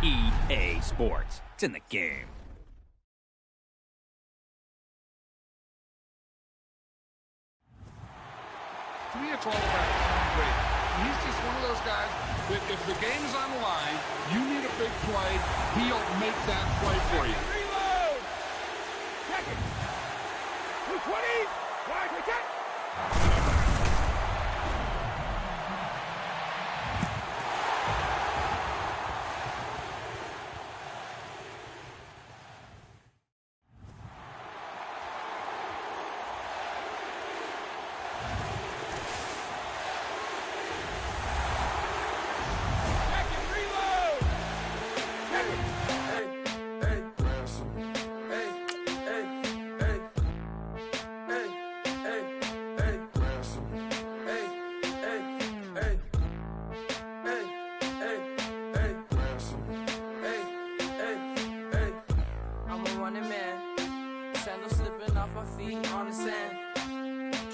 EA Sports. It's in the game. To me, it's all about Tom Brady. He's just one of those guys that if the game is on the line, you need a big play, he'll make that play for you. Reload! Check it! 220! Wide, check!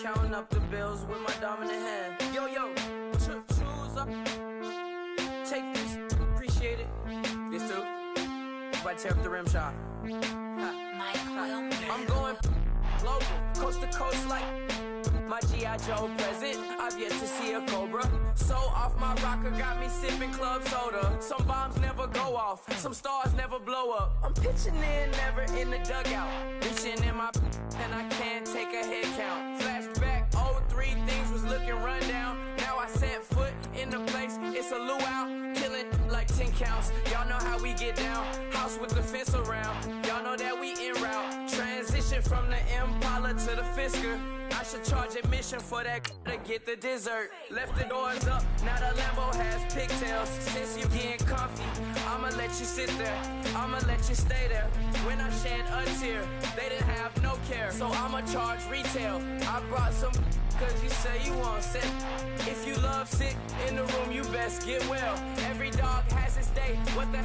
Counting up the bills with my dominant hand. Yo, choose up. Take this, appreciate it. This too. If I tear up the rim shot. I'm going global, coast to coast like my G.I. Joe present. I've yet to see a Cobra. So off my rocker got me sipping club soda. Some bombs never go off, some stars never blow up. I'm pitching in, never in the dugout. Reaching in my and I can't take a head count. Flashback, 03, things was looking run down. Now I set foot in the place, it's a luau. Killing like 10 counts, y'all know how we get down. House with the fence around, y'all know that we en route. Transition from the Impala to the Fisker. I should charge admission for that to get the dessert. Left the doors up, now the Lambo has pigtails. Since you getting comfy, I'ma let you sit there, I'ma let you stay there. When I shed a tear, they didn't have no care, so I'ma charge retail. I brought some cause you say you want sick. If you love sick in the room, you best get well. Every dog has its day, what the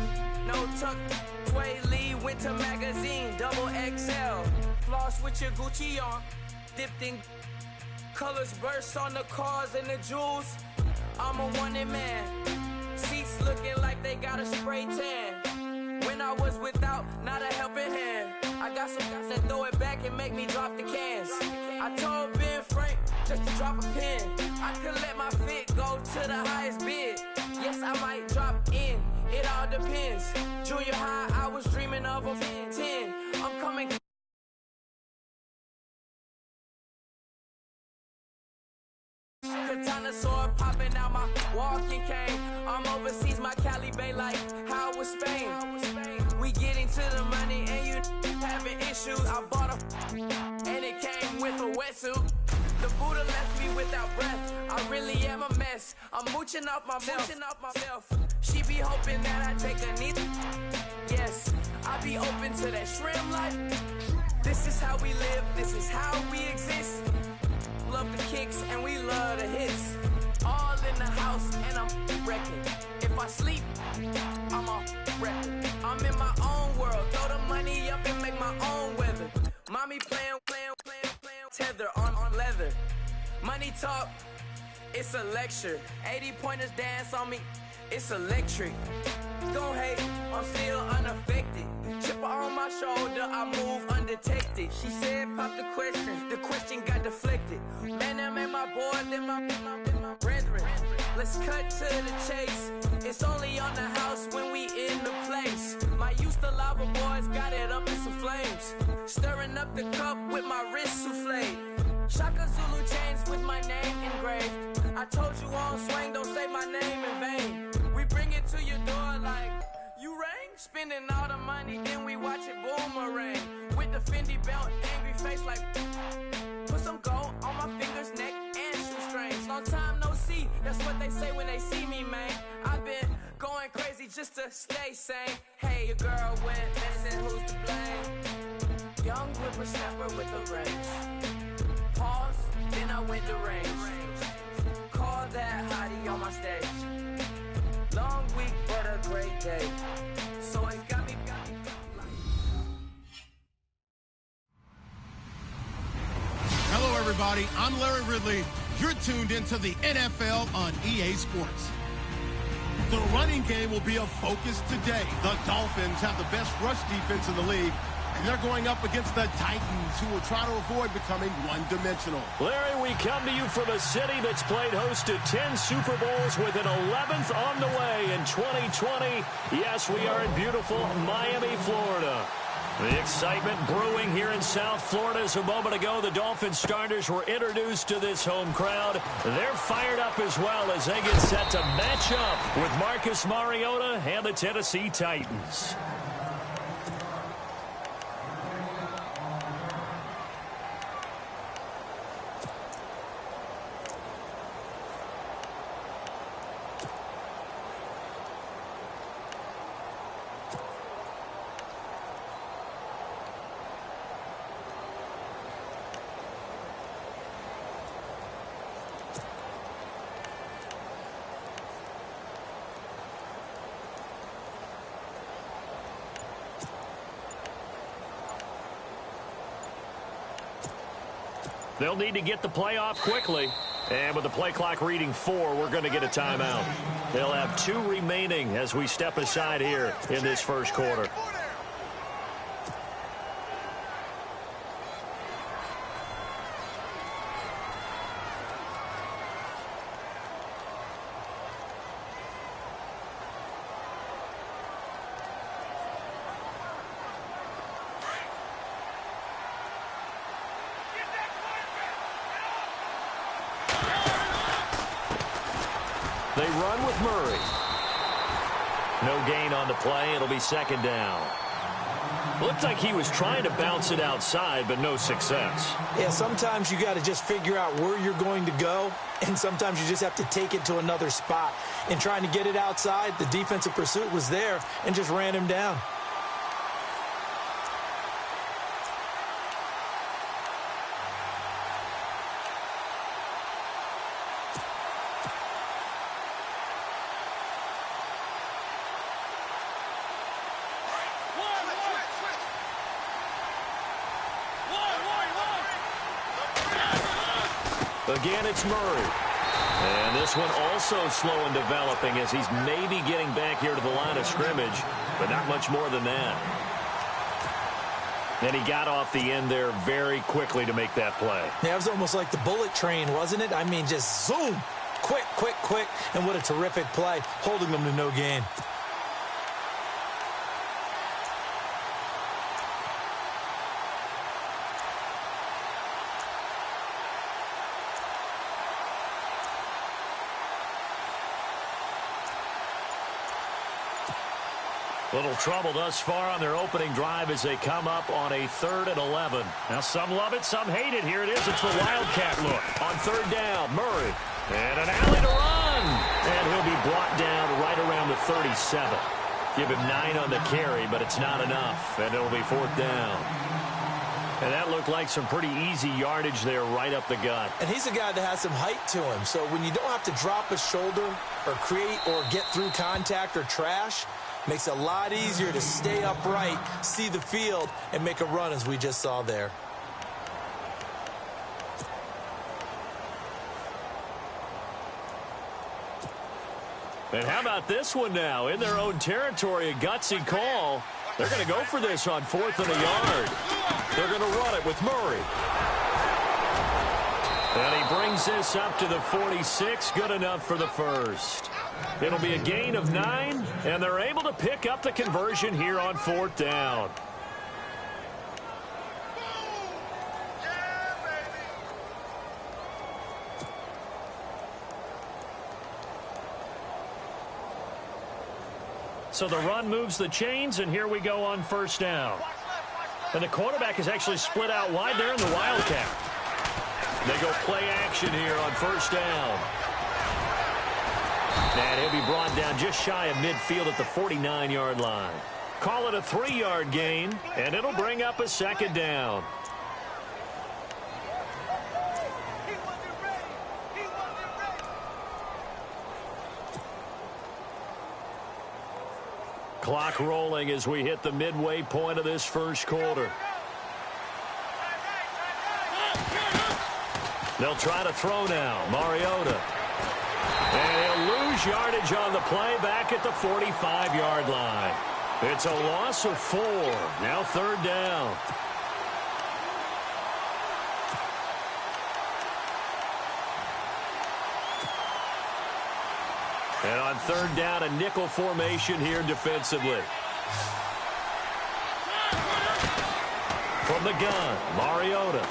no tuck. Tway Lee Winter Magazine, double XL. Floss with your Gucci on, dipped in colors burst on the cars and the jewels. I'm a wanted man, seats looking like they got a spray tan. When I was without, not a helping hand. I got some guys that throw it back and make me drop the cans. I told Ben Frank just to drop a pin. I could let my fit go to the highest bid. Yes, I might drop in, it all depends. Junior high, I was dreaming of a 10. I'm coming. Katana sword popping out my walking cane. I'm overseas, my Cali Bay like how was Spain. We getting to the money and you having issues. I bought a and it came with a wetsuit. The Buddha left me without breath. I really am a mess. I'm mooching off myself. She be hoping that I take a knee. Yes, I be open to that shrimp life. This is how we live. This is how we exist. Love the kicks and we love the hits. All in the house and I'm wrecking. If I sleep, I'm a wrecking. I'm in my own world. Throw the money up and make my own weather. Mommy playing tether on leather. Money talk, it's a lecture. 80 pointers dance on me, it's electric. Don't hate, I'm still unaffected. Chipper on my shoulder, I move undetected. She said pop the question got deflected. Man, I'm in my boy, then my brethren. Let's cut to the chase. It's only on the house when we in the place. My used to lava boys got it up in some flames. Stirring up the cup with my wrist souffle. Shaka Zulu chains with my name engraved. I told you on swing, don't say my name in vain. We bring it to your door like, you rang? Spending all the money, then we watch it boomerang. With the Fendi belt, angry face like, put some gold on my fingers, neck, and shoestrings. Long time no see, that's what they say when they see me, man. I've been going crazy just to stay sane. Hey, your girl went missing, who's to blame? Young whippersnapper with the range. Pause, then I went to range. Call that hottie on my stage. Long week, but a great day. So it got me. Hello, everybody. I'm Larry Ridley. You're tuned into the NFL on EA Sports. The running game will be a focus today. The Dolphins have the best rush defense in the league, and they're going up against the Titans, who will try to avoid becoming one-dimensional. Larry, we come to you from a city that's played host to 10 Super Bowls with an 11th on the way in 2020. Yes, we are in beautiful Miami, Florida. The excitement brewing here in South Florida. As a moment ago, the Dolphins starters were introduced to this home crowd. They're fired up as well as they get set to match up with Marcus Mariota and the Tennessee Titans. They'll need to get the play off quickly. And with the play clock reading 4, we're going to get a timeout. They'll have 2 remaining as we step aside here in this first quarter. They run with Murray. No gain on the play. It'll be second down. Looked like he was trying to bounce it outside, but no success. Yeah, sometimes you got to just figure out where you're going to go, and sometimes you just have to take it to another spot. In trying to get it outside, the defensive pursuit was there and just ran him down. Again, it's Murray. And this one also slow in developing as he's maybe getting back here to the line of scrimmage, but not much more than that. And he got off the end there very quickly to make that play. Yeah, it was almost like the bullet train, wasn't it? I mean, just zoom. Quick, quick, quick. And what a terrific play, holding them to no gain. Little trouble thus far on their opening drive as they come up on a 3rd and 11. Now some love it, some hate it. Here it is. It's the Wildcat look. On 3rd down, Murray. And an alley to run. And he'll be brought down right around the 37. Give him 9 on the carry, but it's not enough. And it'll be 4th down. And that looked like some pretty easy yardage there right up the gut. And he's a guy that has some height to him. So when you don't have to drop a shoulder or create or get through contact or trash, makes it a lot easier to stay upright, see the field, and make a run as we just saw there. And how about this one now? In their own territory, a gutsy call. They're going to go for this on 4th and a yard. They're going to run it with Murray. And he brings this up to the 46. Good enough for the first. It'll be a gain of 9, and they're able to pick up the conversion here on 4th down. So the run moves the chains, and here we go on 1st down. And the quarterback is actually split out wide there in the Wildcat. They go play action here on 1st down. And he'll be brought down just shy of midfield at the 49-yard line. Call it a 3-yard gain, and it'll bring up a 2nd down. Clock rolling as we hit the midway point of this first quarter. They'll try to throw now. Mariota. And he'll lose lose yardage on the play back at the 45-yard line. It's a loss of 4. Now 3rd down. And on 3rd down, a nickel formation here defensively. From the gun, Mariota.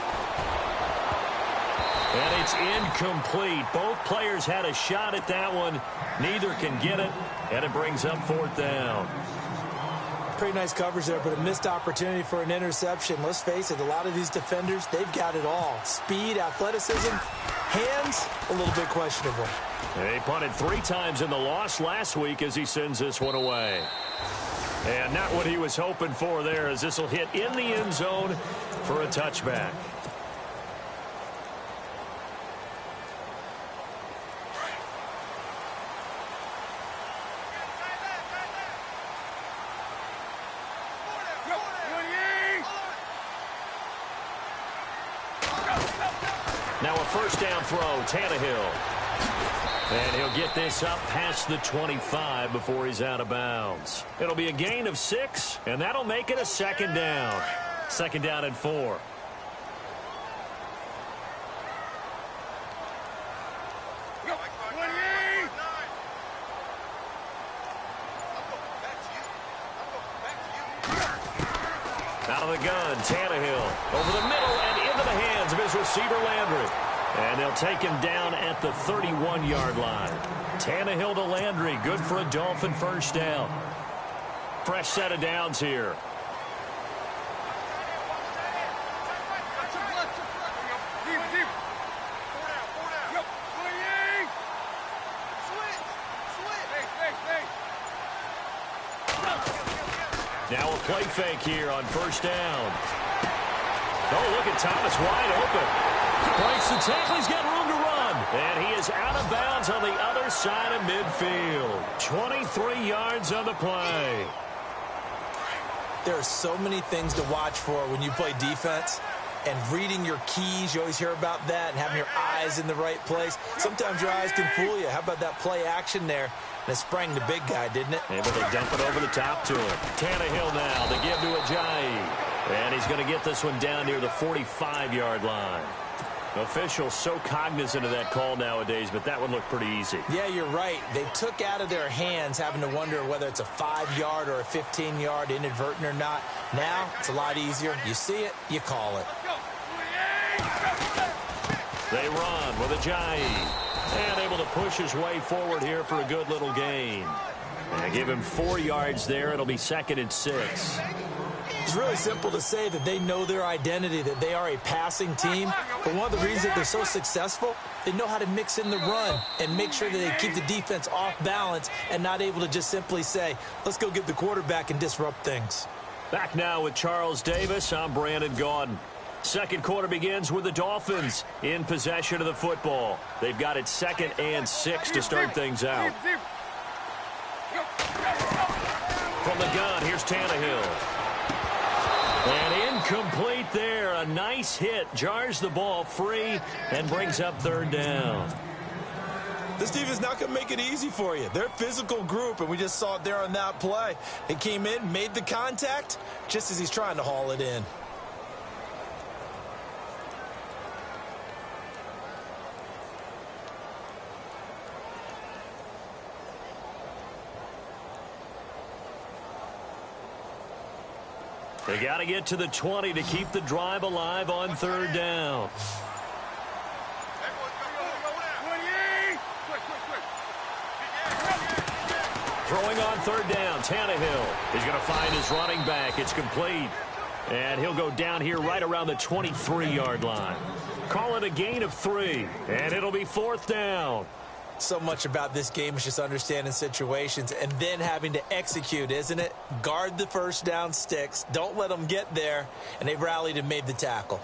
And it's incomplete. Both players had a shot at that one. Neither can get it, and it brings up 4th down. Pretty nice coverage there, but a missed opportunity for an interception. Let's face it, a lot of these defenders, they've got it all. Speed, athleticism, hands, a little bit questionable. He punted 3 times in the loss last week as he sends this one away. And not what he was hoping for there, as this will hit in the end zone for a touchback. Now a 1st down throw, Tannehill. And he'll get this up past the 25 before he's out of bounds. It'll be a gain of 6, and that'll make it a 2nd down. 2nd down and 4. Out of the gun, Tannehill over the middle and into the hands of his receiver Landry. And they'll take him down at the 31-yard line. Tannehill to Landry, good for a Dolphin 1st down. Fresh set of downs here. Now a play fake here on 1st down. Oh, look at Thomas wide open. Breaks the tackle. He's got room to run. And he is out of bounds on the other side of midfield. 23 yards on the play. There are so many things to watch for when you play defense. And reading your keys, you always hear about that, and having your eyes in the right place. Sometimes your eyes can fool you. How about that play action there? And it sprang the big guy, didn't it? Able to dump it over the top to him. Tannehill now to give to Ajayi. And he's going to get this one down near the 45-yard line. Officials so cognizant of that call nowadays, but that one looked pretty easy. Yeah, you're right. They took out of their hands having to wonder whether it's a 5-yard or a 15-yard, inadvertent or not. Now, it's a lot easier. You see it, you call it. They run with Ajayi. And able to push his way forward here for a good little gain. And give him 4 yards there. It'll be 2nd and 6. It's really simple to say that they know their identity, that they are a passing team. But one of the reasons that they're so successful, they know how to mix in the run and make sure that they keep the defense off balance and not able to just simply say, let's go get the quarterback and disrupt things. Back now with Charles Davis. I'm Brandon Gaudin. 2nd quarter begins with the Dolphins in possession of the football. They've got it 2nd and 6 to start things out. From the gun, here's Tannehill. And incomplete there. A nice hit. Jars the ball free and brings up 3rd down. This defense is not going to make it easy for you. They're a physical group, and we just saw it there on that play. It came in, made the contact, just as he's trying to haul it in. They got to get to the 20 to keep the drive alive on 3rd down. Throwing on 3rd down, Tannehill. He's going to find his running back. It's complete. And he'll go down here right around the 23-yard line. Call it a gain of 3. And it'll be 4th down. So much about this game is just understanding situations and then having to execute, isn't it? Guard the 1st down sticks. Don't let them get there. And they rallied and made the tackle.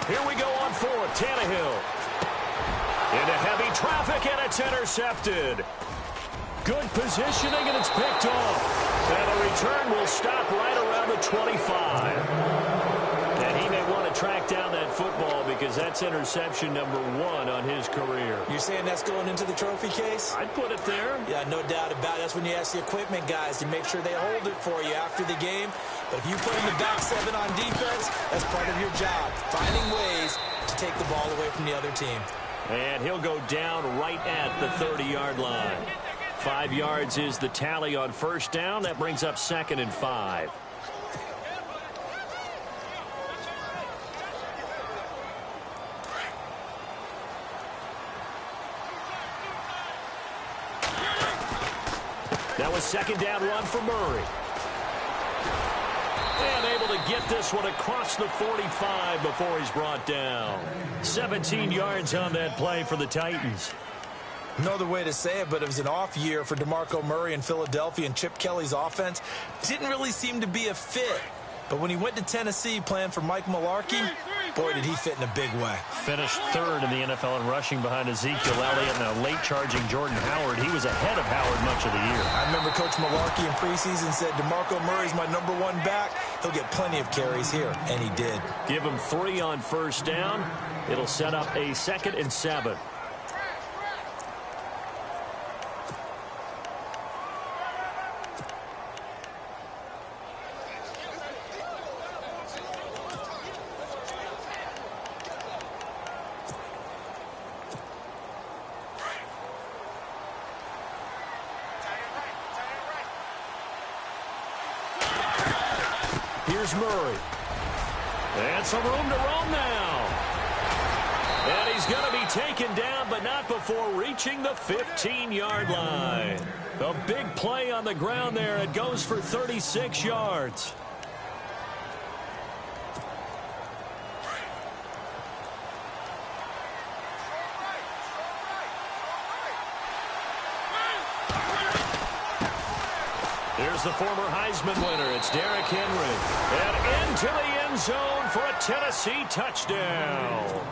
Here we go on 4th. Tannehill. Into heavy traffic, and it's intercepted. Good positioning, and it's picked off. And the return will stop right around the 25. And he may want to track down that football because that's interception number 1 on his career. You're saying that's going into the trophy case? I'd put it there. Yeah, no doubt about it. That's when you ask the equipment guys to make sure they hold it for you after the game. But if you put in the back 7 on defense, that's part of your job, finding ways to take the ball away from the other team. And he'll go down right at the 30-yard line. 5 yards is the tally on first down. That brings up 2nd and 5. That was 2nd down run for Murray. And able to get this one across the 45 before he's brought down. 17 yards on that play for the Titans. No other way to say it, but it was an off year for DeMarco Murray in Philadelphia, and Chip Kelly's offense didn't really seem to be a fit. But when he went to Tennessee playing for Mike Mularkey, boy, did he fit in a big way. Finished 3rd in the NFL in rushing behind Ezekiel Elliott and a late-charging Jordan Howard. He was ahead of Howard much of the year. I remember Coach Mularkey in preseason said, DeMarco Murray's my number 1 back. He'll get plenty of carries here, and he did. Give him 3 on first down. It'll set up a 2nd and 7. Here's Murray. And some room to roam now. And he's going to be taken down, but not before reaching the 15-yard line. A big play on the ground there. It goes for 36 yards. Here's the former Heisman winner. It's Derrick Henry. And into the end zone for a Tennessee touchdown.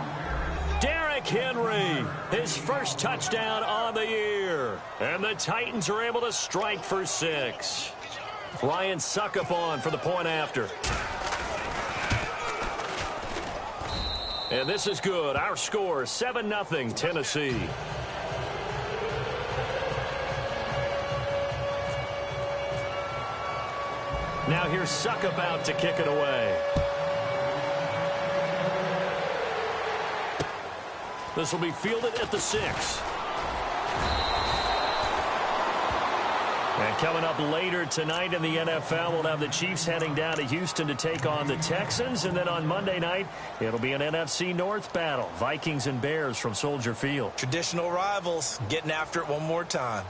Derrick Henry, his first touchdown on the year. And the Titans are able to strike for 6. Ryan Suckup on for the point after. And this is good. Our score, 7-0 Tennessee. Now here's Suckup out to kick it away. This will be fielded at the 6. And coming up later tonight in the NFL, we'll have the Chiefs heading down to Houston to take on the Texans. And then on Monday night, it'll be an NFC North battle. Vikings and Bears from Soldier Field. Traditional rivals getting after it one more time.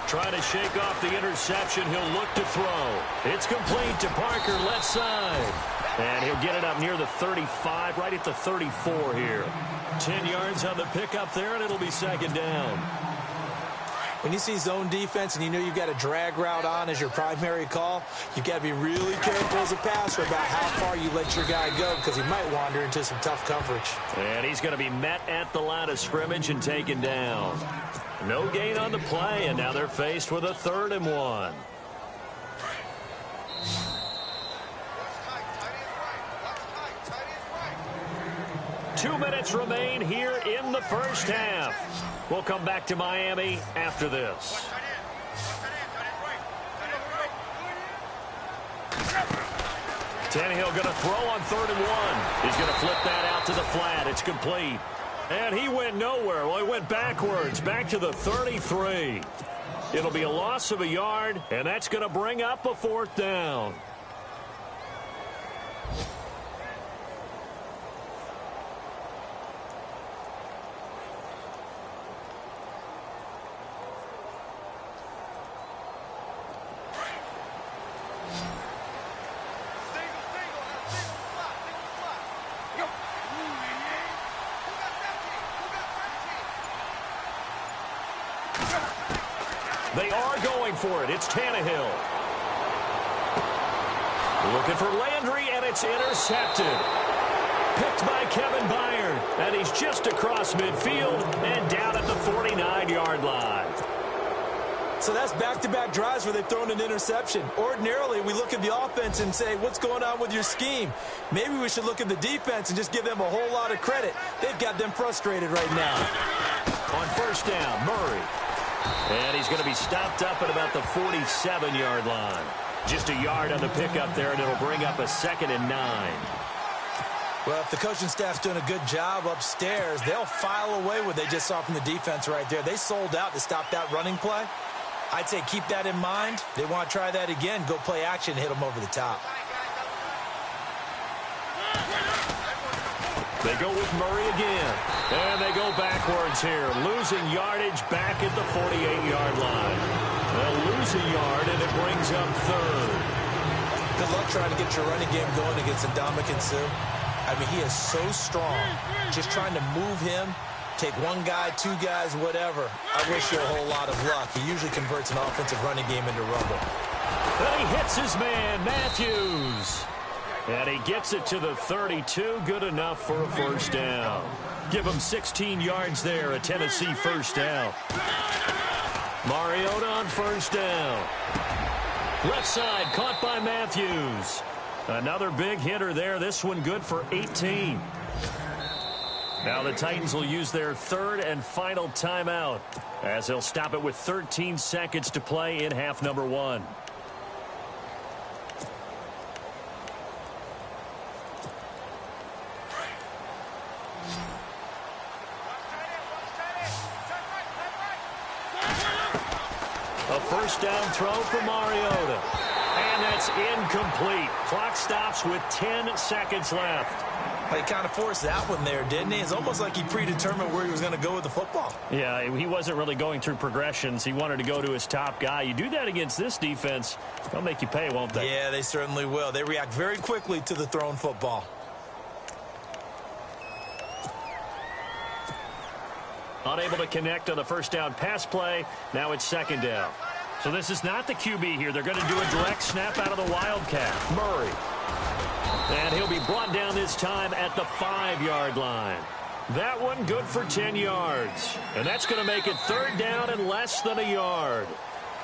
Trying to shake off the interception. He'll look to throw. It's complete to Parker, left side. And he'll get it up near the 35, right at the 34 here. 10 yards on the pickup there, and it'll be 2nd down. When you see zone defense and you know you've got a drag route on as your primary call, you've got to be really careful as a passer about how far you let your guy go because he might wander into some tough coverage. And he's going to be met at the line of scrimmage and taken down. No gain on the play, and now they're faced with a 3rd and 1. Two minutes remain here in the first half. We'll come back to Miami after this. Tannehill going to throw on 3rd and 1. He's going to flip that out to the flat. It's complete. And he went nowhere. Well, he went backwards, back to the 33. It'll be a loss of a yard, and that's going to bring up a 4th down. They are going for it. It's Tannehill. Looking for Landry, and it's intercepted. Picked by Kevin Byard, and he's just across midfield and down at the 49-yard line. So that's back-to-back drives where they've thrown an interception. Ordinarily, we look at the offense and say, what's going on with your scheme? Maybe we should look at the defense and just give them a whole lot of credit. They've got them frustrated right now. On first down, Murray. And he's going to be stopped up at about the 47-yard line. Just a yard on the pickup there, and it'll bring up a 2nd and 9. Well, if the coaching staff's doing a good job upstairs, they'll file away what they just saw from the defense right there. They sold out to stop that running play. I'd say keep that in mind. They want to try that again, go play action, hit them over the top. They go with Murray again. And they go backwards here, losing yardage back at the 48-yard line. They'll lose a yard, and it brings up 3rd. Good luck trying to get your running game going against Ndamukong Suh. I mean, he is so strong. Just trying to move him, take one guy, 2 guys, whatever. I wish you a whole lot of luck. He usually converts an offensive running game into rubble. And he hits his man, Matthews. And he gets it to the 32. Good enough for a first down. Give him 16 yards there, a Tennessee first down. Mariota on first down. Left side, caught by Matthews. Another big hitter there. This one good for 18. Now the Titans will use their 3rd and final timeout as they'll stop it with 13 seconds to play in half number 1. A first down throw for Mariota. And that's incomplete. Clock stops with 10 seconds left. He kind of forced that one there, didn't he? It's almost like he predetermined where he was going to go with the football. Yeah, he wasn't really going through progressions. He wanted to go to his top guy. You do that against this defense, they'll make you pay, won't they? Yeah, they certainly will. They react very quickly to the thrown football. Unable to connect on the first down pass play. Now it's 2nd down. So this is not the QB here. They're going to do a direct snap out of the Wildcat. Murray. And he'll be brought down this time at the 5-yard line. That one good for 10 yards. And that's going to make it 3rd down and less than a yard.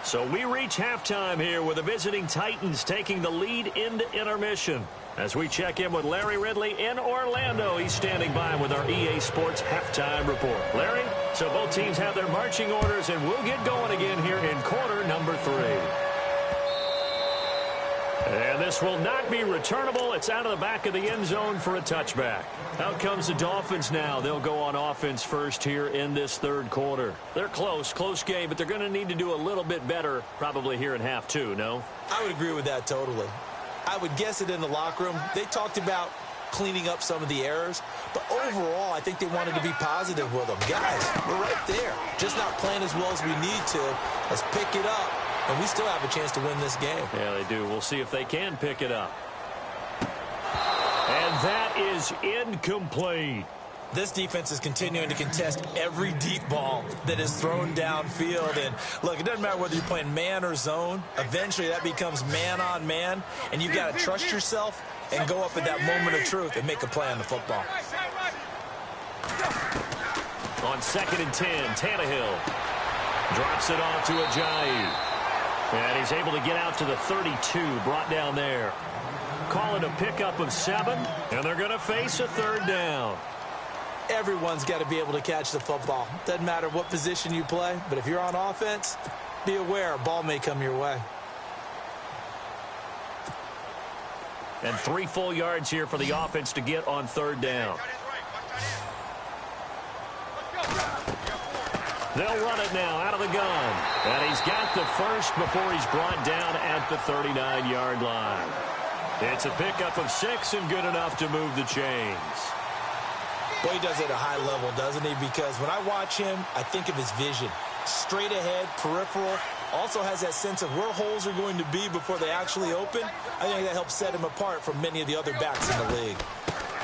So we reach halftime here with the visiting Titans taking the lead into intermission. As we check in with Larry Ridley in Orlando, he's standing by with our EA Sports Halftime Report. Larry, so both teams have their marching orders, and we'll get going again here in quarter number 3. And this will not be returnable. It's out of the back of the end zone for a touchback. Out comes the Dolphins now. They'll go on offense first here in this 3rd quarter. They're close game, but they're going to need to do a little bit better probably here in half 2, no? I would agree with that totally. I would guess it in the locker room. They talked about cleaning up some of the errors, but overall, I think they wanted to be positive with them. Guys, we're right there. Just not playing as well as we need to. Let's pick it up, and we still have a chance to win this game. Yeah, they do. We'll see if they can pick it up. And that is incomplete. This defense is continuing to contest every deep ball that is thrown downfield. And, look, it doesn't matter whether you're playing man or zone. Eventually, that becomes man-on-man, and you've got to trust yourself and go up at that moment of truth and make a play on the football. On 2nd and 10, Tannehill drops it off to Ajayi. And he's able to get out to the 32, brought down there. Call it a pickup of 7, and they're going to face a 3rd down. Everyone's got to be able to catch the football. Doesn't matter what position you play, but if you're on offense, be aware a ball may come your way. And 3 full yards here for the offense to get on 3rd down. They'll run it now out of the gun. And he's got the first before he's brought down at the 39-yard line. It's a pickup of 6 and good enough to move the chains. Boy, he does it at a high level, doesn't he? Because when I watch him, I think of his vision. Straight ahead, peripheral. Also has that sense of where holes are going to be before they actually open. I think that helps set him apart from many of the other backs in the league.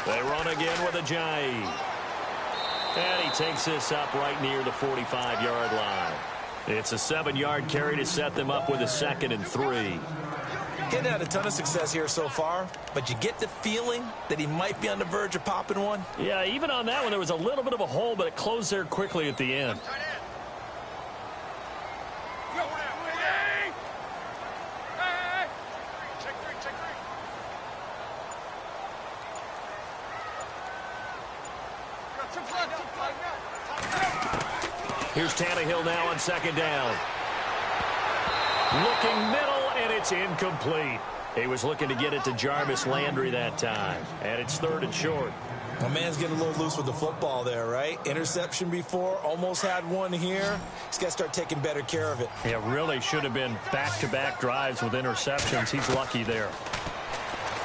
They run again with Ajayi. And he takes this up right near the 45-yard line. It's a 7-yard carry to set them up with a 2nd and 3. Getting had a ton of success here so far, but you get the feeling that he might be on the verge of popping one. Yeah, even on that one, there was a little bit of a hole, but it closed there quickly at the end. Here's Tannehill now on 2nd down. Looking middle, and it's incomplete. He was looking to get it to Jarvis Landry that time. And it's 3rd and short. My man's getting a little loose with the football there, right? Interception before, almost had one here. He's got to start taking better care of it. Yeah, really should have been back-to-back drives with interceptions. He's lucky there.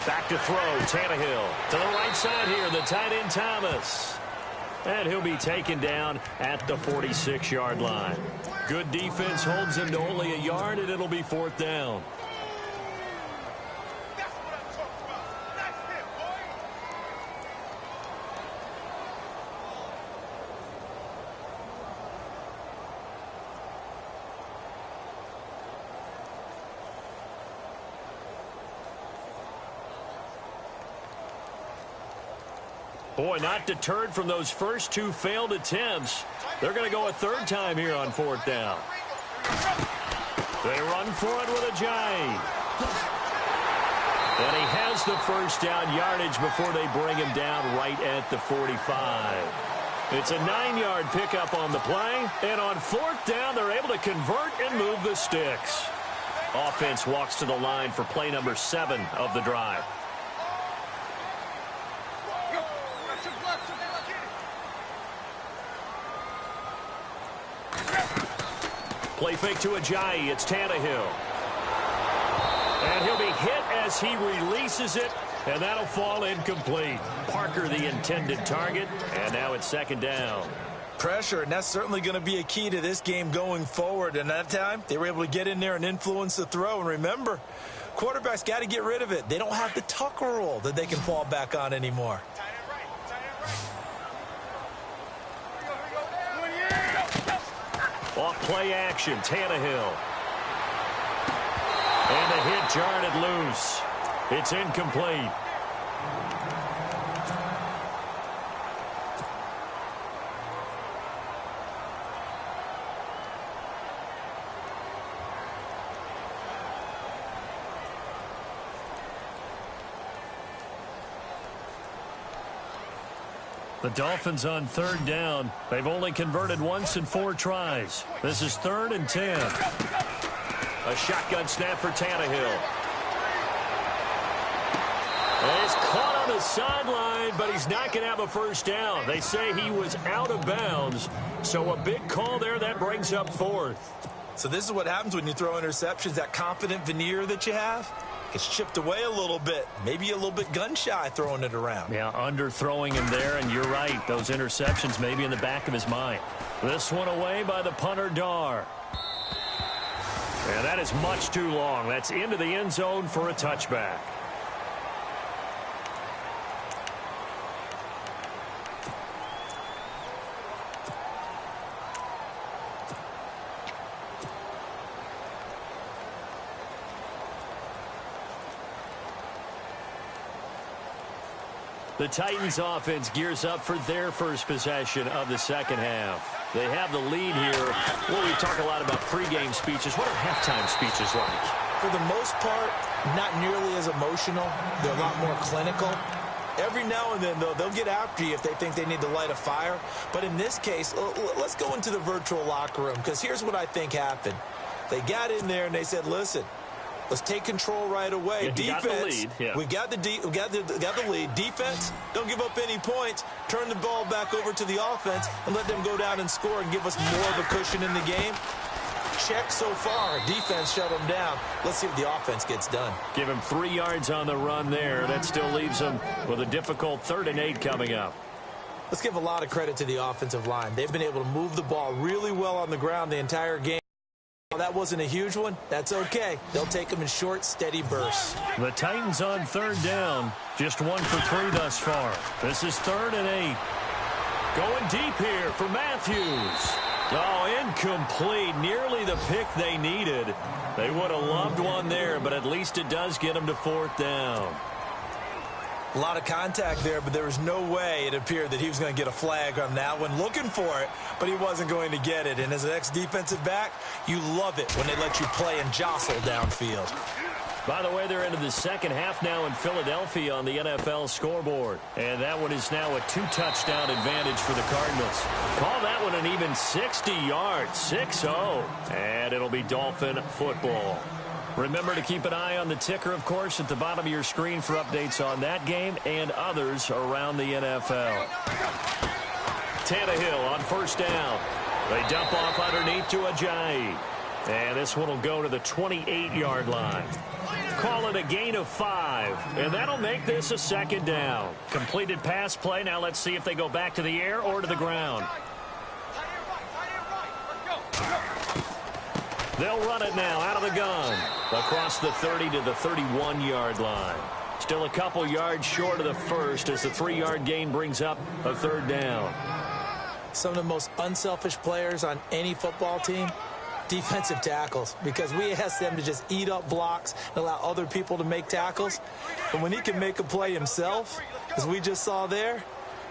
Back to throw, Tannehill. To the right side here, the tight end Thomas. And he'll be taken down at the 46-yard line. Good defense holds him to only a yard, and it'll be 4th down. Boy, not deterred from those first 2 failed attempts. They're going to go a 3rd time here on 4th down. They run for it with Ajayi. And he has the first down yardage before they bring him down right at the 45. It's a 9-yard pickup on the play. And on 4th down, they're able to convert and move the sticks. Offense walks to the line for play number 7 of the drive. Play fake to Ajayi. It's Tannehill. And he'll be hit as he releases it, and that'll fall incomplete. Parker, the intended target, and now it's 2nd down. Pressure, and that's certainly going to be a key to this game going forward. And that time, they were able to get in there and influence the throw. And remember, quarterbacks got to get rid of it. They don't have the Tucker rule that they can fall back on anymore. Off play action, Tannehill. And the hit jarred it loose. It's incomplete. The Dolphins on 3rd down. They've only converted once in 4 tries. This is 3rd and 10. A shotgun snap for Tannehill. And it's caught on the sideline, but he's not going to have a first down. They say he was out of bounds. So a big call there. That brings up 4th. So this is what happens when you throw interceptions. That confident veneer that you have gets chipped away a little bit. Maybe a little bit gun-shy throwing it around. Yeah, underthrowing him there, and you're right. Those interceptions may be in the back of his mind. This one away by the punter, Dar. And that is much too long. That's into the end zone for a touchback. The Titans offense gears up for their first possession of the 2nd half. They have the lead here. Well, we talk a lot about pregame speeches. What are halftime speeches like? For the most part, not nearly as emotional. They're a lot more clinical. Every now and then, though, they'll get after you if they think they need to light a fire. But in this case, let's go into the virtual locker room, because here's what I think happened. They got in there and they said, listen, let's take control right away. Yeah, defense, we got the lead. Defense, don't give up any points. Turn the ball back over to the offense and let them go down and score and give us more of a cushion in the game. Check so far. Defense shut them down. Let's see what the offense gets done. Give him 3 yards on the run there. That still leaves him with a difficult 3rd and 8 coming up. Let's give a lot of credit to the offensive line. They've been able to move the ball really well on the ground the entire game. That wasn't a huge one. That's okay. They'll take them in short, steady bursts. The Titans on 3rd down. Just 1 for 3 thus far. This is 3rd and 8. Going deep here for Matthews. Oh, incomplete. Nearly the pick they needed. They would have loved one there, but at least it does get them to 4th down. A lot of contact there, but there was no way it appeared that he was going to get a flag on that one. Looking for it, but he wasn't going to get it. And as an ex-defensive back, you love it when they let you play and jostle downfield. By the way, they're into the second half now in Philadelphia on the NFL scoreboard. And that one is now a 2-touchdown advantage for the Cardinals. Call that one an even 60 yards, 6-0. And it'll be Dolphin football. Remember to keep an eye on the ticker, of course, at the bottom of your screen for updates on that game and others around the NFL. Tannehill on 1st down. They dump off underneath to Ajayi. And this one will go to the 28-yard line. Call it a gain of 5, and that'll make this a 2nd down. Completed pass play. Now let's see if they go back to the air or to the ground. They'll run it now out of the gun. Across the 30 to the 31-yard line. Still a couple yards short of the first as the 3-yard gain brings up a 3rd down. Some of the most unselfish players on any football team, defensive tackles, because we ask them to just eat up blocks and allow other people to make tackles. But when he can make a play himself, as we just saw there,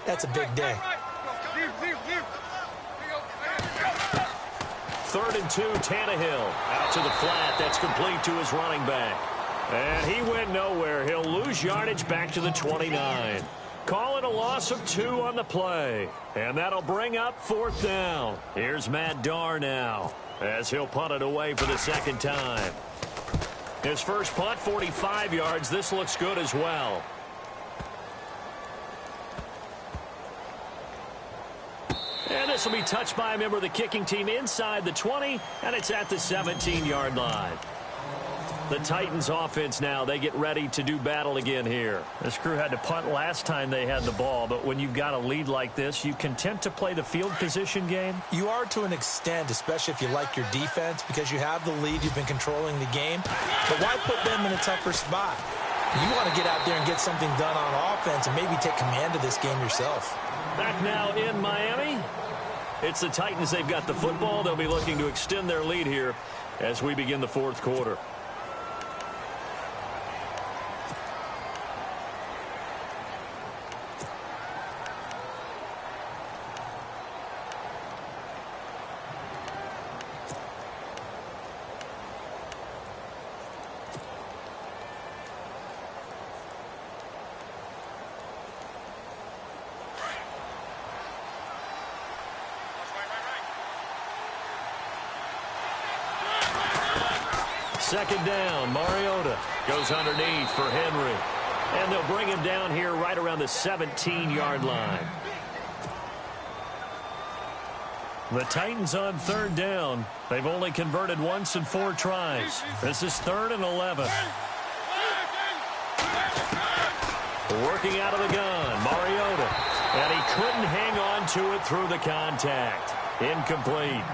that's a big day. 3rd and 2, Tannehill. Out to the flat. That's complete to his running back. And he went nowhere. He'll lose yardage back to the 29. Call it a loss of 2 on the play. And that'll bring up 4th down. Here's Matt Darr now, as he'll punt it away for the 2nd time. His first punt, 45 yards. This looks good as well. And this will be touched by a member of the kicking team inside the 20, and it's at the 17-yard line. The Titans offense now, they get ready to do battle again here. This crew had to punt last time they had the ball, but when you've got a lead like this, you content to play the field position game? You are to an extent, especially if you like your defense, because you have the lead, you've been controlling the game. But why put them in a tougher spot? You want to get out there and get something done on offense and maybe take command of this game yourself. Back now in Miami. It's the Titans. They've got the football. They'll be looking to extend their lead here as we begin the 4th quarter. Second down, Mariota goes underneath for Henry. And they'll bring him down here right around the 17-yard line. The Titans on 3rd down. They've only converted once in 4 tries. This is 3rd and 11. Working out of the gun, Mariota. And he couldn't hang on to it through the contact. Incomplete.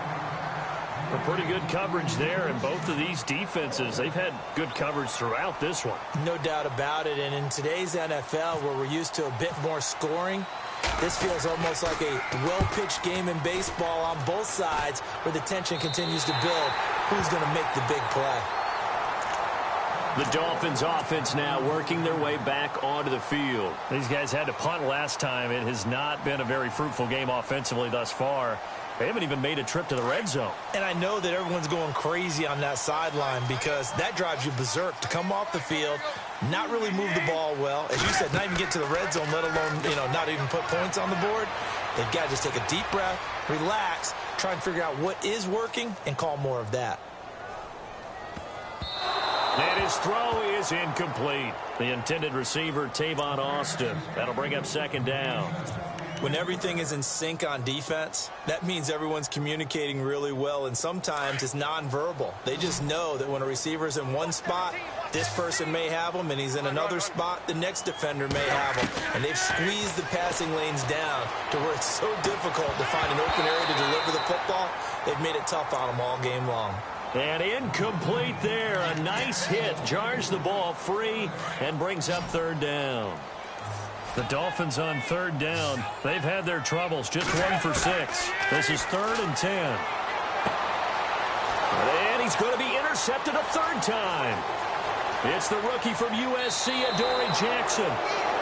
A pretty good coverage there, and both of these defenses, they've had good coverage throughout this one. No doubt about it, and in today's NFL, where we're used to a bit more scoring, this feels almost like a well-pitched game in baseball on both sides, where the tension continues to build. Who's going to make the big play? The Dolphins offense now working their way back onto the field. These guys had to punt last time. It has not been a very fruitful game offensively thus far. They haven't even made a trip to the red zone. And I know that everyone's going crazy on that sideline because that drives you berserk to come off the field, not really move the ball well. As you said, not even get to the red zone, let alone, not even put points on the board. They've got to just take a deep breath, relax, try and figure out what is working, and call more of that. And his throw is incomplete. The intended receiver, Tavon Austin. That'll bring up 2nd down. When everything is in sync on defense, that means everyone's communicating really well, and sometimes it's nonverbal. They just know that when a receiver's in one spot, this person may have him, and he's in another spot, the next defender may have him. And they've squeezed the passing lanes down to where it's so difficult to find an open area to deliver the football. They've made it tough on them all game long. And incomplete there. A nice hit. Jars the ball free and brings up 3rd down. The Dolphins on third down. They've had their troubles. Just 1 for 6. This is 3rd and 10. And he's going to be intercepted a third time. It's the rookie from USC, Adoree Jackson.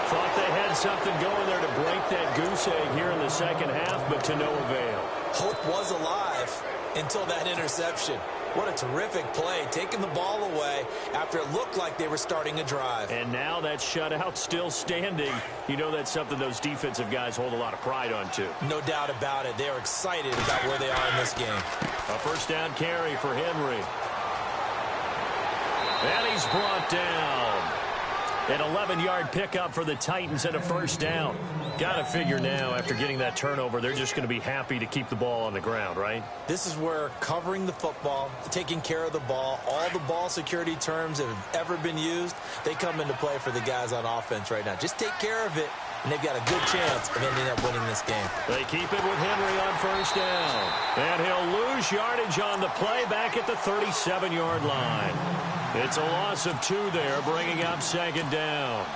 Thought they had something going there to break that goose egg here in the second half, but to no avail. Hope was alive until that interception. What a terrific play, taking the ball away after it looked like they were starting a drive. And now that shutout still standing. You know that's something those defensive guys hold a lot of pride on, too. No doubt about it. They're excited about where they are in this game. A first down carry for Henry. And he's brought down. An 11-yard pickup for the Titans and a first down. Got to figure now, after getting that turnover, they're just going to be happy to keep the ball on the ground, right? This is where covering the football, taking care of the ball, all the ball security terms that have ever been used, they come into play for the guys on offense right now. Just take care of it, and they've got a good chance of ending up winning this game. They keep it with Henry on first down. And he'll lose yardage on the play back at the 37-yard line. It's a loss of 2 there, bringing up second down.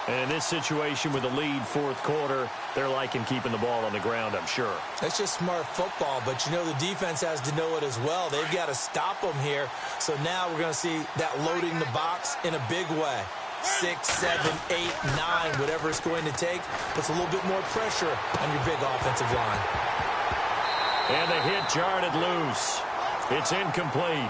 And in this situation with the lead fourth quarter, they're liking keeping the ball on the ground, I'm sure. That's just smart football, but you know the defense has to know it as well. They've got to stop them here. So now we're going to see that loading the box in a big way. 6, 7, 8, 9, whatever it's going to take, puts a little bit more pressure on your big offensive line. And the hit jarred it loose. It's incomplete.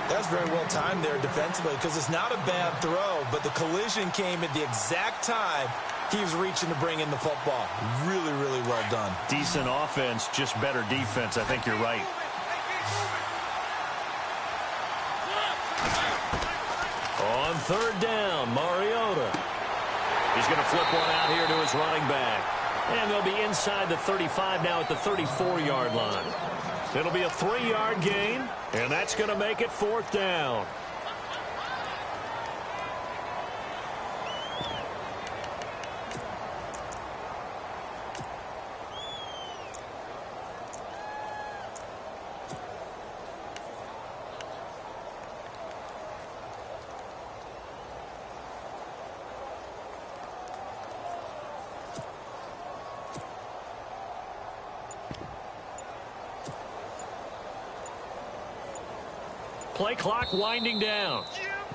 That was very well timed there defensively because it's not a bad throw, but the collision came at the exact time he was reaching to bring in the football. Really, really well done. Decent offense, just better defense. I think you're right. On third down, Mariota. He's going to flip one out here to his running back. And they'll be inside the 35 now at the 34-yard line. It'll be a 3-yard gain, and that's going to make it fourth down. Play clock winding down.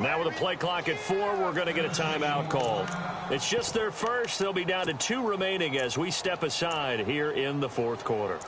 Now with a play clock at 4, we're going to get a timeout called. It's just their first. They'll be down to 2 remaining as we step aside here in the fourth quarter.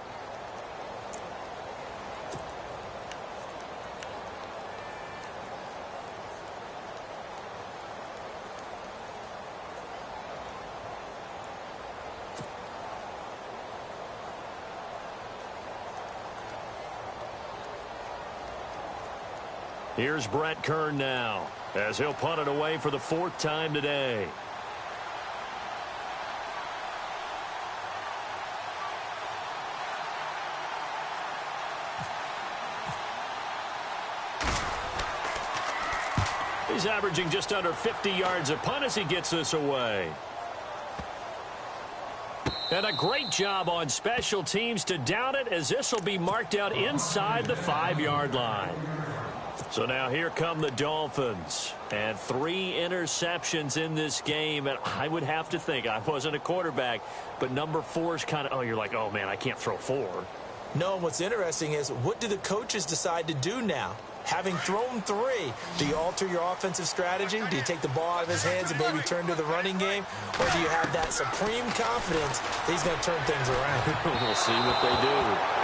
Here's Brett Kern now as he'll punt it away for the 4th time today. He's averaging just under 50 yards a punt as he gets this away. And a great job on special teams to down it as this will be marked out inside the 5-yard line. So now here come the Dolphins. And 3 interceptions in this game. And I would have to think, I wasn't a quarterback, but number 4 is kind of, oh, you're like, oh, man, I can't throw 4. No, what's interesting is what do the coaches decide to do now? Having thrown 3, do you alter your offensive strategy? Do you take the ball out of his hands and maybe turn to the running game? Or do you have that supreme confidence that he's going to turn things around? We'll see what they do.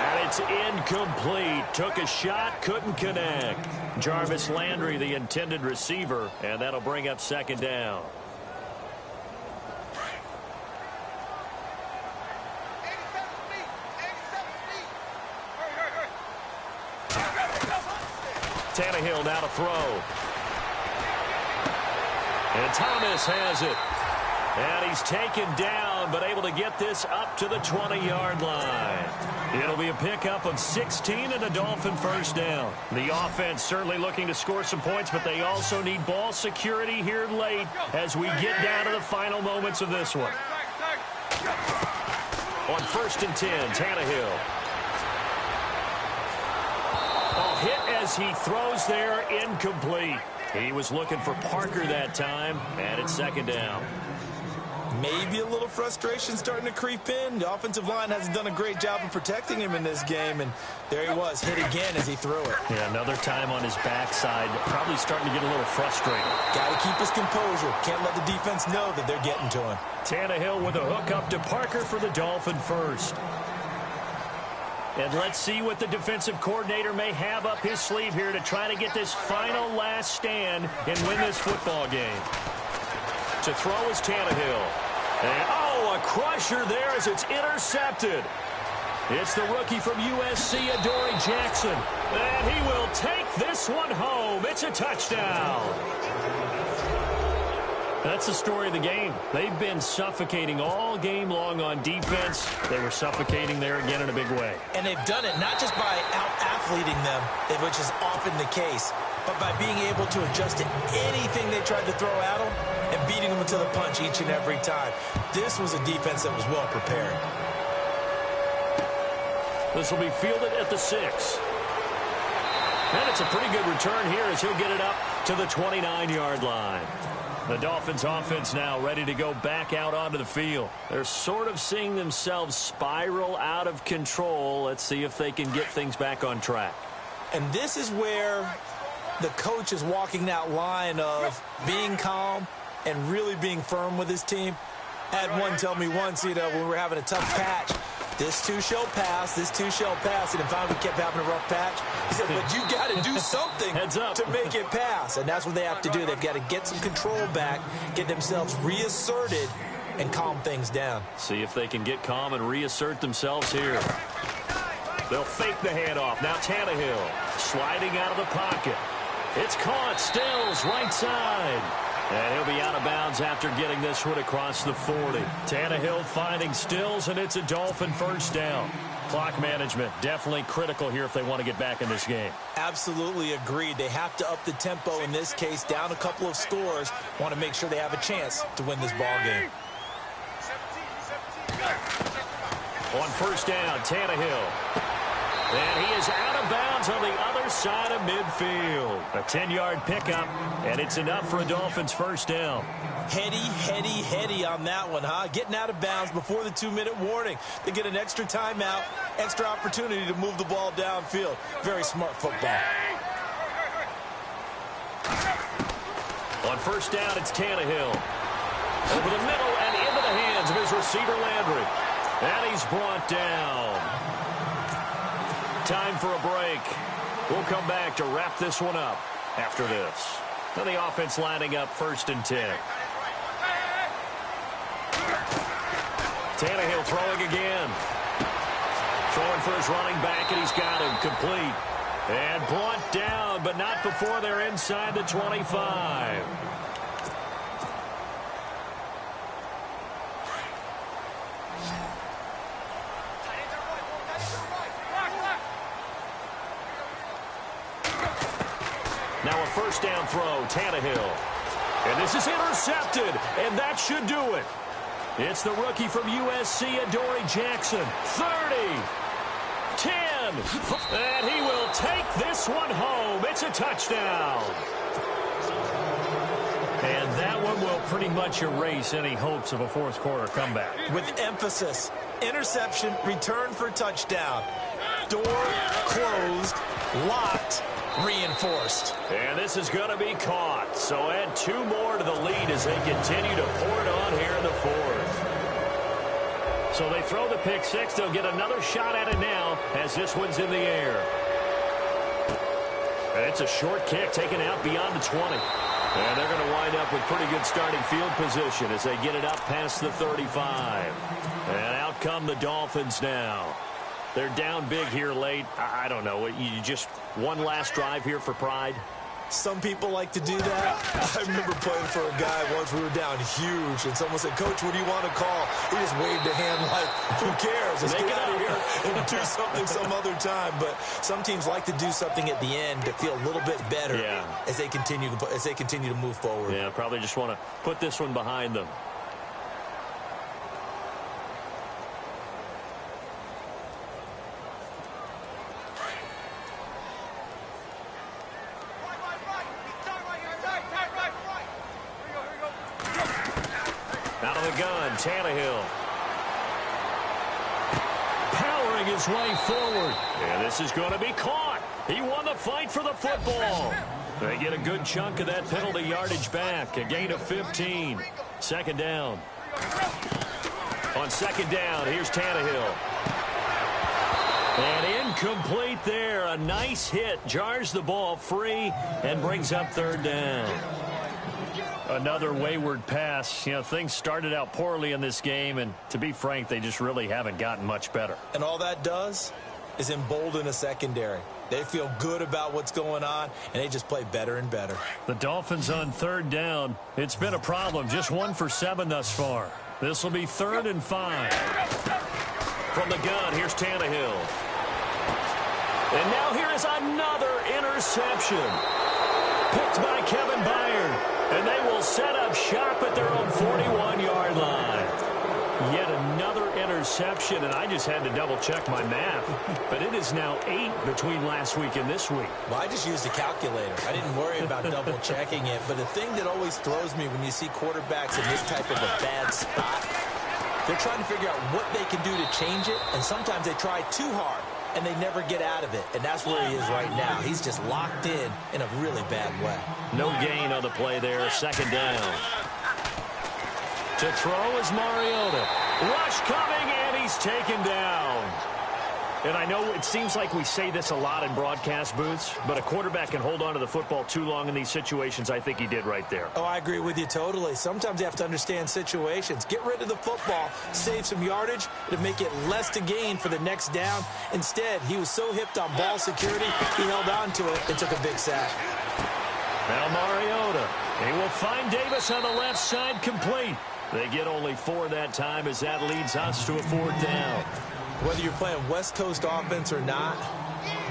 And it's incomplete. Took a shot, couldn't connect. Jarvis Landry, the intended receiver, and that'll bring up second down. Tannehill now to throw. And Thomas has it. And he's taken down, but able to get this up to the 20-yard line. It'll be a pickup of 16 and a Dolphin first down. The offense certainly looking to score some points, but they also need ball security here late as we get down to the final moments of this one. On 1st and 10, Tannehill. Hit as he throws there, incomplete. He was looking for Parker that time, and it's second down. Maybe a little frustration starting to creep in. The offensive line hasn't done a great job of protecting him in this game, and there he was, hit again as he threw it. Yeah, another time on his backside, probably starting to get a little frustrated. Got to keep his composure. Can't let the defense know that they're getting to him. Tannehill with a hook up to Parker for the Dolphin first. And let's see what the defensive coordinator may have up his sleeve here to try to get this final last stand and win this football game. To throw is Tannehill. And, a crusher there as it's intercepted. It's the rookie from USC, Adoree Jackson. And he will take this one home. It's a touchdown. That's the story of the game. They've been suffocating all game long on defense. They were suffocating there again in a big way. And they've done it not just by out-athleting them, which is often the case, but by being able to adjust to anything they tried to throw at them and beating them to the punch each and every time. This was a defense that was well prepared. This will be fielded at the 6. And it's a pretty good return here as he'll get it up to the 29-yard line. The Dolphins offense now ready to go back out onto the field. They're sort of seeing themselves spiral out of control. Let's see if they can get things back on track. And this is where the coach is walking that line of being calm and really being firm with his team. I had one tell me once, when we were having a tough patch, this too shall pass, this too shall pass. And finally we kept having a rough patch. He said, but you got to do something to make it pass. And that's what they have to do. They've got to get some control back, get themselves reasserted, and calm things down. See if they can get calm and reassert themselves here. They'll fake the handoff. Now Tannehill sliding out of the pocket. It's caught. Stills right side. And he'll be out of bounds after getting this one across the 40. Tannehill finding Stills, and it's a Dolphin first down. Clock management definitely critical here if they want to get back in this game. Absolutely agreed. They have to up the tempo in this case, down a couple of scores. Want to make sure they have a chance to win this ball game. On first down, Tannehill. And he is out of bounds on the other side of midfield. A 10-yard pickup, and it's enough for a Dolphins first down. Heady on that one, huh? Getting out of bounds before the 2-minute warning. They get an extra timeout, extra opportunity to move the ball downfield. Very smart football. On first down, it's Tannehill. Over the middle and into the hands of his receiver, Landry. And he's brought down. Time for a break. We'll come back to wrap this one up after this. Now the offense lining up 1st and 10. Tannehill throwing again. Throwing for his running back, and he's got him complete. And brought down, but not before they're inside the 25. Now a first down throw, Tannehill. And this is intercepted, and that should do it. It's the rookie from USC, Adoree Jackson. 30, 10, and he will take this one home. It's a touchdown. And that one will pretty much erase any hopes of a fourth quarter comeback. With emphasis, interception, return for touchdown. Door closed, locked, reinforced. And this is going to be caught. So add 2 more to the lead as they continue to pour it on here in the 4th. So they throw the pick 6. They'll get another shot at it now as this one's in the air. And it's a short kick taken out beyond the 20. And they're going to wind up with pretty good starting field position as they get it up past the 35. And out come the Dolphins now. They're down big here late. I don't know. You just one last drive here for pride? Some people like to do that. I remember playing for a guy once. We were down huge, and someone said, Coach, what do you want to call? He just waved a hand like, who cares? Let's get out of here and do something some other time. But some teams like to do something at the end to feel a little bit better as they continue to move forward. Yeah, probably just want to put this one behind them. Out of the gun, Tannehill. Powering his way forward. And this is going to be caught. He won the fight for the football. They get a good chunk of that penalty yardage back. A gain of 15. Second down. On second down, here's Tannehill. And incomplete there. A nice hit. Jars the ball free and brings up third down. Another wayward pass. You know, things started out poorly in this game, and to be frank, they just really haven't gotten much better. And all that does is embolden a secondary. They feel good about what's going on, and they just play better and better. The Dolphins on third down. It's been a problem. Just 1 for 7 thus far. This will be 3rd and 5. From the gun, here's Tannehill. And now here is another interception. Picked by Kevin Byard. And they will set up shop at their own 41-yard line. Yet another interception, and I just had to double-check my math. But it is now 8 between last week and this week. Well, I just used a calculator. I didn't worry about double-checking it. But the thing that always throws me when you see quarterbacks in this type of a bad spot, they're trying to figure out what they can do to change it, and sometimes they try too hard, and they never get out of it. And that's where he is right now. He's just locked in a really bad way. No gain on the play there. Second down. To throw is Mariota. Rush coming, and he's taken down. And I know it seems like we say this a lot in broadcast booths, but a quarterback can hold on to the football too long in these situations. I think he did right there. Oh, I agree with you totally. Sometimes you have to understand situations. Get rid of the football, save some yardage, to make it less to gain for the next down. Instead, he was so hipped on ball security, he held on to it and took a big sack. Now Mariota. He will find Davis on the left side, complete. They get only 4 that time as that leads us to a 4th down. Whether you're playing West Coast offense or not,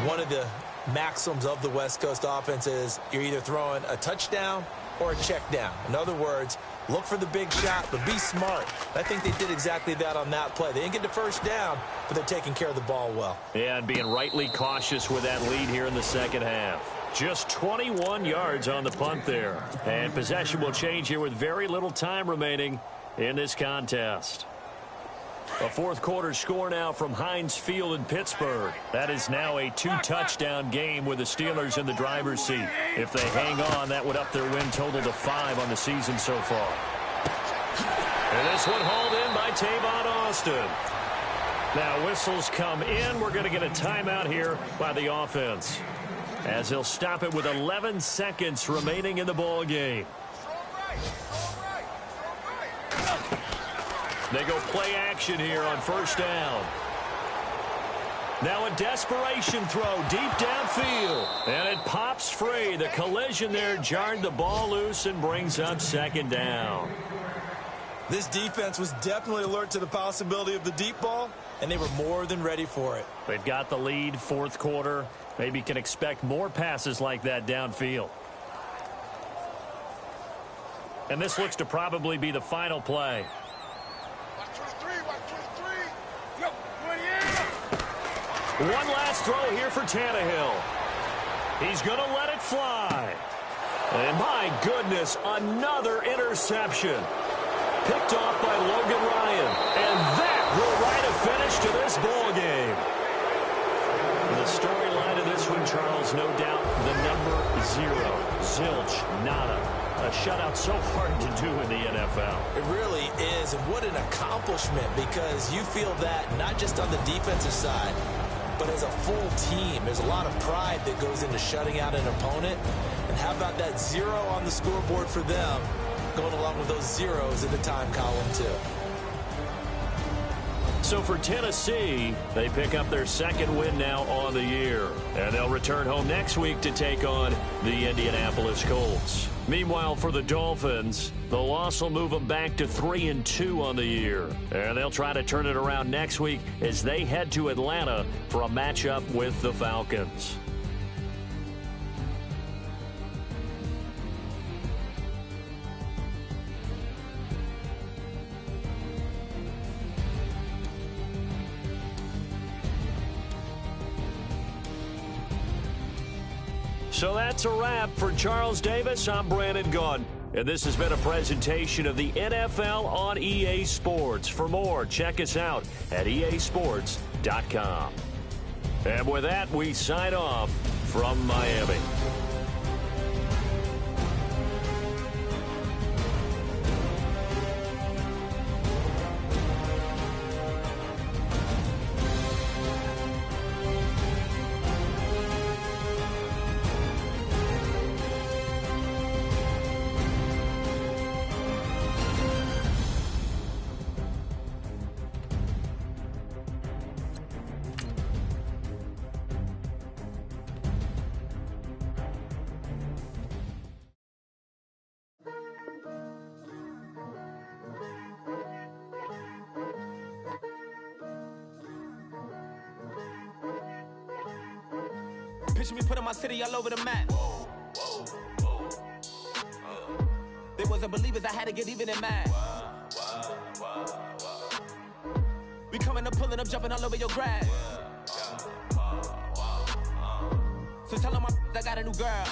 one of the maxims of the West Coast offense is you're either throwing a touchdown or a check down. In other words, look for the big shot, but be smart. I think they did exactly that on that play. They didn't get the first down, but they're taking care of the ball well. Yeah, and being rightly cautious with that lead here in the second half. Just 21 yards on the punt there. And possession will change here with very little time remaining in this contest. A fourth quarter score now from Heinz Field in Pittsburgh. That is now a 2-touchdown game with the Steelers in the driver's seat. If they hang on, that would up their win total to 5 on the season so far. And this one hauled in by Tavon Austin. Now whistles come in. We're going to get a timeout here by the offense, as they'll stop it with 11 seconds remaining in the ball game. They go play action here on first down. Now a desperation throw deep downfield. And it pops free. The collision there jarred the ball loose and brings up second down. This defense was definitely alert to the possibility of the deep ball, and they were more than ready for it. They've got the lead, fourth quarter. Maybe can expect more passes like that downfield. And this looks to probably be the final play. One last throw here for Tannehill. He's going to let it fly. And my goodness, another interception. Picked off by Logan Ryan. And that will write a finish to this ball game. The storyline of this one, Charles, no doubt the number 0. Zilch, nada. A shutout so hard to do in the NFL. It really is, and what an accomplishment, because you feel that not just on the defensive side, but as a full team. There's a lot of pride that goes into shutting out an opponent. And how about that 0 on the scoreboard for them, going along with those zeros in the time column, too. So for Tennessee, they pick up their second win now on the year. And they'll return home next week to take on the Indianapolis Colts. Meanwhile, for the Dolphins, the loss will move them back to 3-2 on the year. And they'll try to turn it around next week as they head to Atlanta for a matchup with the Falcons. So that's a wrap. For Charles Davis, I'm Brandon Gaudin. And this has been a presentation of the NFL on EA Sports. For more, check us out at easports.com. And with that, we sign off from Miami. Picture me putting my city all over the map. They wasn't believers, I had to get even and mad. We coming up, pulling up, jumping all over your grass. So tell them I got a new girl.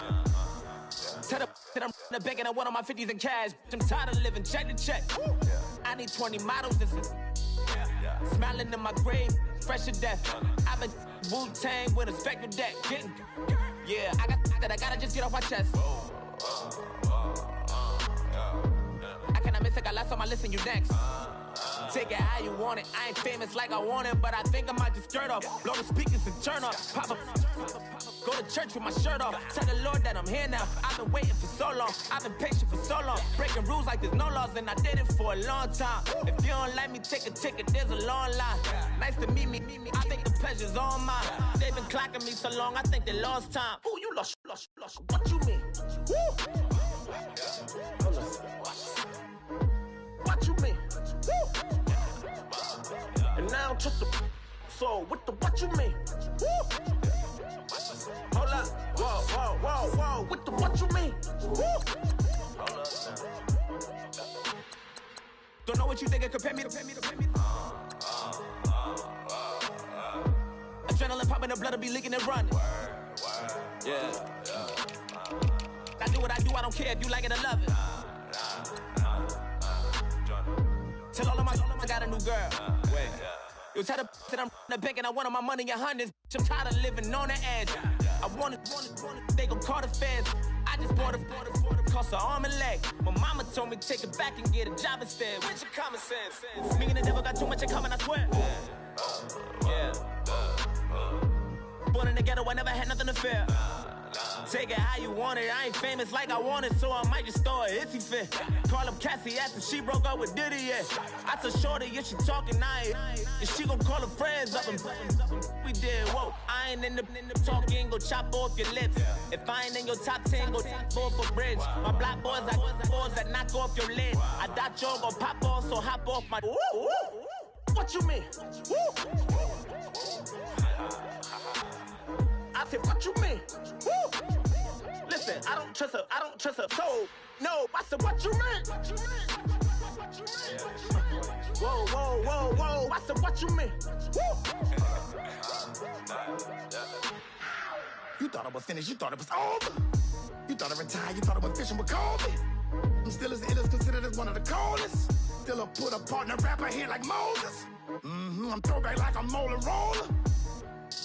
Tell them that I'm in the bank and I want all my 50s in cash. I'm tired of living check to check. I need 20 models. This is smiling in my grave, fresh to death. I've been Wu-Tang with a spectral deck. Yeah, I gotta just get off my chest. I cannot miss it, got last on my list and you next. Take it how you want it. I ain't famous like I want it, but I think I might just skirt off. Blow the speakers and turn up. Pop up. Go to church with my shirt off. Tell the Lord that I'm here now. I've been waiting for so long. I've been patient for so long. Breaking rules like there's no laws, and I did it for a long time. If you don't like me, take a ticket. There's a long line. Nice to meet me. I think the pleasure's all mine. They've been clocking me so long, I think they lost time. Ooh, you lost. What you mean? Woo! What you mean? Woo! And now trust the so what you mean? Woo! Hold up, whoa, what you mean? Woo! Hold up. Don't know what you think, compare me. Adrenaline popping, the blood will be leaking and running. Yeah. I do what I do, I don't care if you like it or love it. Tell all of my I got a new girl. Wait. You tell the that I'm in the bank and I want all my money in hundreds. I'm tired of living on the edge. I want it, they gon' call the feds. I just bought a cost an arm and leg. My mama told me take it back and get a job instead. Where's your common sense? Me and the devil got too much in common, I swear. Yeah. Born in the ghetto, I never had nothing to fear. Take it how you want it. I ain't famous like I want it, so I might just throw a hissy fit. Call up Cassie after she broke up with Diddy, yeah. I told Shorty if she talking, if she gon' call her friends up and we did, whoa. I ain't in the talking, go chop off your lips. If I ain't in your top 10, go top 4 for bridge. My black boys, I got boys that knock off your lid. I thought y'all gon' pop off, so hop off my. What you mean? I said, what you mean? Woo! Listen, I don't trust her, so no. I said, what you mean? Whoa. I said, what you mean? Woo! You thought I was finished, you thought it was over. You thought I retired, you thought I was fishing with Kobe. I'm still as ill as considered as one of the coldest. Still a put a partner rapper here like Moses. I'm throwback like a molar roller.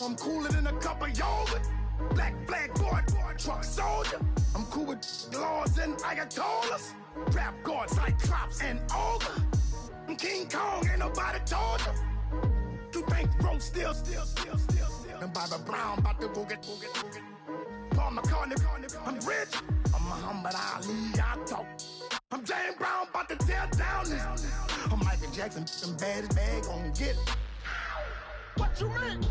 I'm cooler than a cup of yogurt. Black flag boy, truck soldier. I'm cool with laws and ayatollahs. Rap god, Cyclops and ogre. I'm King Kong, ain't nobody told you. You think road still. And Bobby Brown about to go get. Paul McCartney, I'm rich. I'm Muhammad Ali, I talk. I'm James Brown, about to tear down this. I'm Michael Jackson, them bad as bad gon' get. What you mean?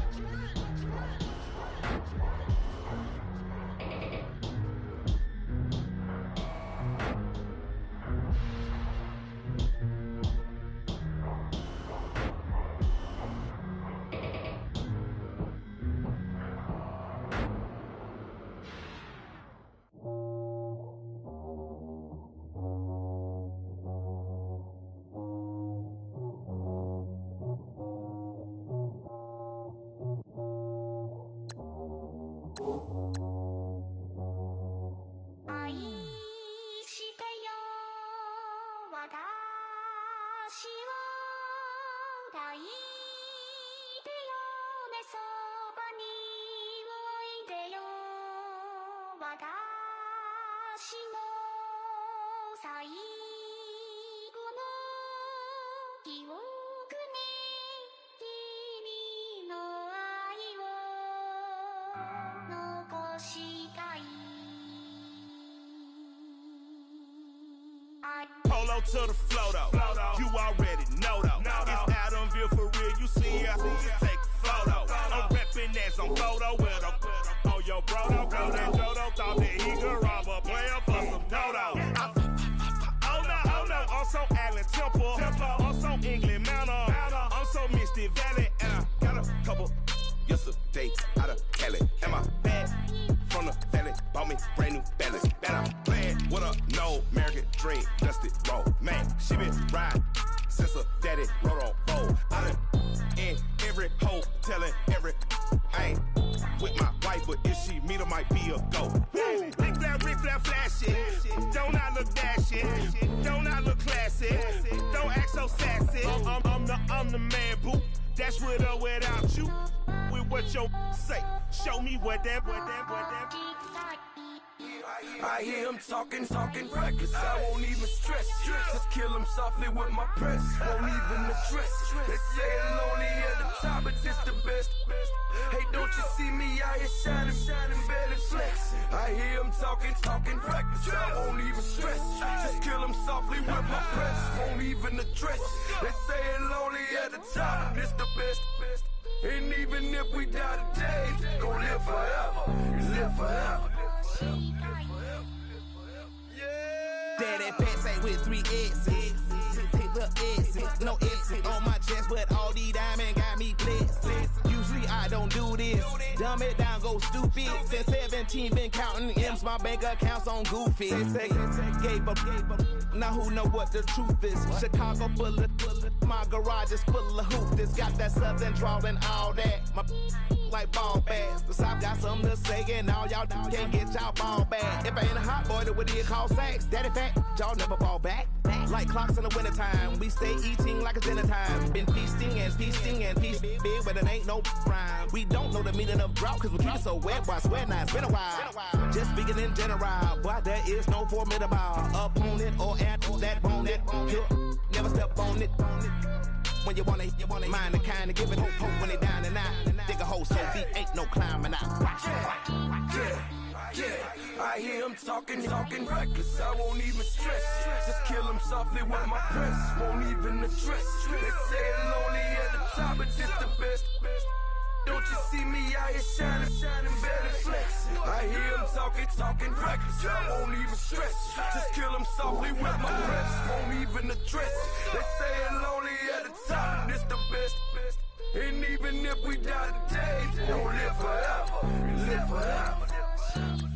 抱いてよねそばにおいでよ私の最後の記憶に君の愛を残したい Polo to the flow though. You already know though. It's Adamville for real. You see ya. Just take a photo. I'm reppin' as on photo with a on your bro though. Go that Jodo thought that he could rob a player for some dodo. Oh no. Also Allen Temple. Also England Manor. Also Misty Valley. And I got a couple yesterday out of Cali. And my bag from the valley bought me brand new belly. And I'm playing with a no American dream, dusty road. Man, she been riding since her daddy rode on fold. I done in every hole, telling every I ain't with my wife, but if she meet her, might be a go. Rick flat flashy. Don't I look dashy? Don't I look classy? Don't act so sassy. I'm the man, boo. Dash with or without you. With what your say. Show me what that. I hear him talking reckless. I won't even stress. Just kill him softly with my press. Won't even address. They say it lonely at the top, but this the best. Hey, don't you see me out here shining, barely flex. I hear him talking reckless. I won't even stress. Just kill him softly with my press. Won't even address. They say it lonely at the top, but this the best. And even if we die today, gon' live forever. Live forever. Daddy pants ain't with 3 S's. Take the S's, no S's on my chest, but all these diamonds got me blessed. Usually I don't do this. Dumb it down, go stupid. Since 17, been counting M's, my bank account's on goofy. Say, gave up. Now who know what the truth is? Chicago full of, my garage is full of hoopers. Got that southern drawl and all that. My like ball bags. The South got something to say, and all y'all can't get y'all ball back. If I ain't a hot boy, then what do you call sacks? Daddy fat, y'all never fall back. Like clocks in the wintertime, we stay eating like it's dinner time. Been feasting and feasting big, but it ain't no rhyme. We don't know the meaning of drought, cause we keep it so wet, boy, I swear now it's been a while. Just speaking in general, boy, there is no formidable opponent or at that bone it. Never step on it. When you want it, mind the kind of give it hope when they down and out. Dig a hole so deep, ain't no climbing out. Yeah, I hear him talking reckless. I won't even stress. Just kill him softly with my press. Won't even address. They say it lonely at the top, but this the best. Don't you see me out here shining, barely flex. I hear him talking reckless. I won't even stress. Just kill him softly with my press. Won't even address. They say it lonely at the top, this the best. And even if we die today, don't live forever. Live forever.